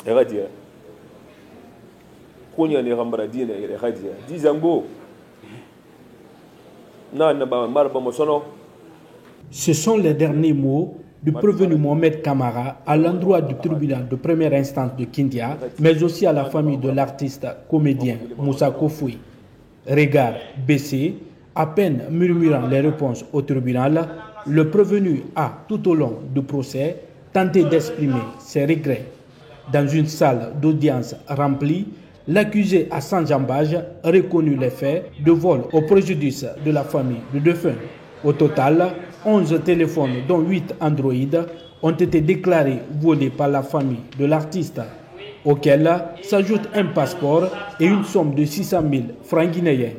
Eradia. Konya ne rambara dina eradia. Dizango. Ce sont les derniers mots du prévenu Mohamed Kamara à l'endroit du tribunal de première instance de Kindia, mais aussi à la famille de l'artiste comédien Moussa Kofoui. Regard baissé, à peine murmurant les réponses au tribunal, le prévenu a, tout au long du procès, tenté d'exprimer ses regrets. Dans une salle d'audience remplie, l'accusé a sans jambage reconnu les faits de vol au préjudice de la famille du défunt. Au total, 11 téléphones, dont 8 Android, ont été déclarés volés par la famille de l'artiste, auxquels s'ajoute un passeport et une somme de 600 000 francs guinéens.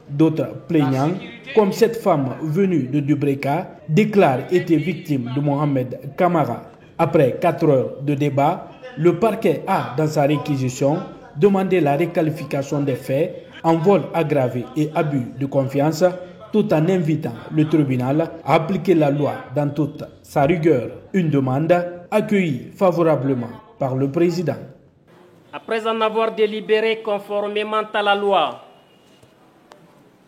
D'autres plaignants, comme cette femme venue de Dubreka, déclarent être victime de Mohamed Kamara. Après 4 heures de débat, le parquet a, dans sa réquisition, demandé la requalification des faits en vol aggravé et abus de confiance, tout en invitant le tribunal à appliquer la loi dans toute sa rigueur. Une demande accueillie favorablement par le président. Après en avoir délibéré conformément à la loi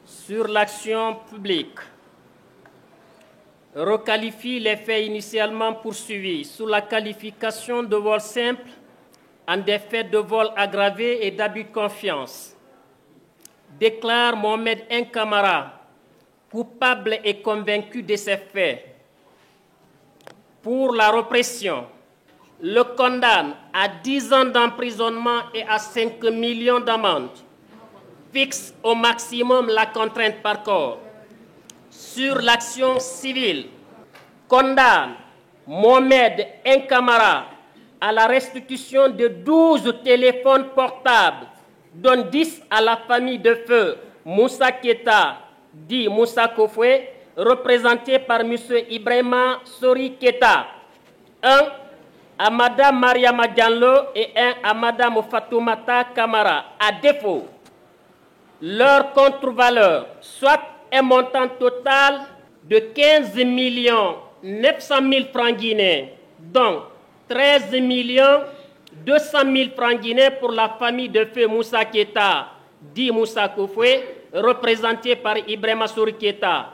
sur l'action publique, requalifie les faits initialement poursuivis sous la qualification de vol simple en des faits de vol aggravé et d'abus de confiance, déclare Mohamed Kamara coupable et convaincu de ces faits pour la répression, le condamne à 10 ans d'emprisonnement et à 5 millions d'amende, fixe au maximum la contrainte par corps. Sur l'action civile, condamne Mohamed Kamara à la restitution de 12 téléphones portables, dont 10 à la famille de feu Moussa Keita, dit Moussa Kofoui, représenté par M. Ibrahima Sori Keita, un à Mme Mariama Diallo et un à Mme Fatoumata Kamara. À défaut, leur contre-valeur, soit un montant total de 15 900 000 francs guinéens, dont 13 200 000 francs guinéens pour la famille de feu Moussa Keita, dit Moussa Kofoui, représenté par Ibrahima Sori Keita.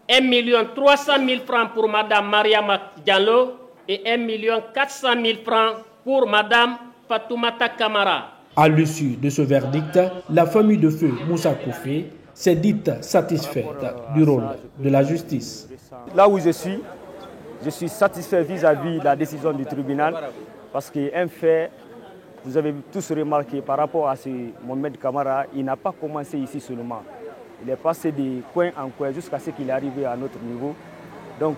1 300 000 francs pour Mme Mariama Diallo et 1 400 000 francs pour Mme Fatoumata Kamara. À l'issue de ce verdict, la famille de feu Moussa Kofoui s'est dite satisfaite du rôle de la justice. Là où je suis satisfait vis-à-vis de la décision du tribunal parce qu'un fait, vous avez tous remarqué par rapport à ce Mohamed Kamara, il n'a pas commencé ici seulement. Il est passé de coin en coin jusqu'à ce qu'il est arrivé à notre niveau. Donc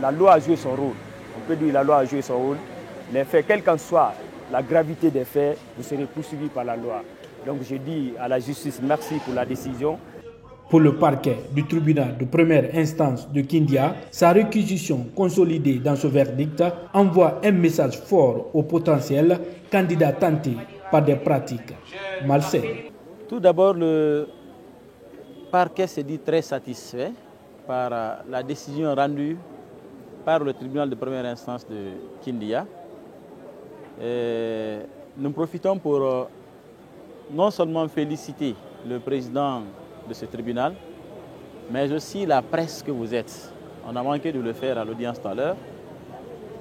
la loi a joué son rôle. On peut dire que la loi a joué son rôle. Les faits, quelle qu'en soit la gravité des faits, vous serez poursuivis par la loi. Donc je dis à la justice merci pour la décision. Pour le parquet du tribunal de première instance de Kindia, sa réquisition consolidée dans ce verdict envoie un message fort aux potentiels candidats tentés par des pratiques malsaines. Tout d'abord, le parquet s'est dit très satisfait par la décision rendue par le tribunal de première instance de Kindia. Et nous profitons pour non seulement féliciter le président de ce tribunal, mais aussi la presse que vous êtes. On a manqué de le faire à l'audience tout à l'heure,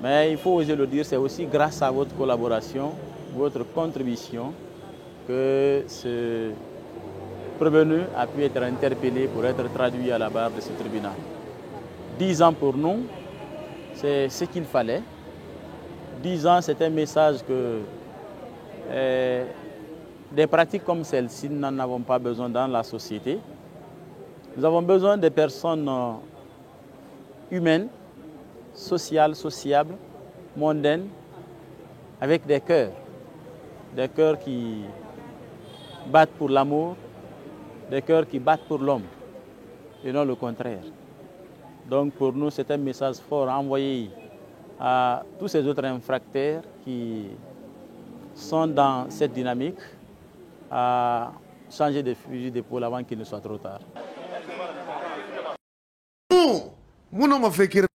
mais il faut oser le dire, c'est aussi grâce à votre collaboration, votre contribution, que ce prévenu a pu être interpellé pour être traduit à la barre de ce tribunal. 10 ans pour nous, c'est ce qu'il fallait. 10 ans, c'est un message que des pratiques comme celle-ci, nous n'en avons pas besoin dans la société. Nous avons besoin de personnes humaines, sociales, sociables, mondaines, avec des cœurs qui battent pour l'amour, des cœurs qui battent pour l'homme, et non le contraire. Donc pour nous, c'est un message fort envoyé à tous ces autres infracteurs qui sont dans cette dynamique, à changer de fusil d'épaule avant qu'il ne soit trop tard.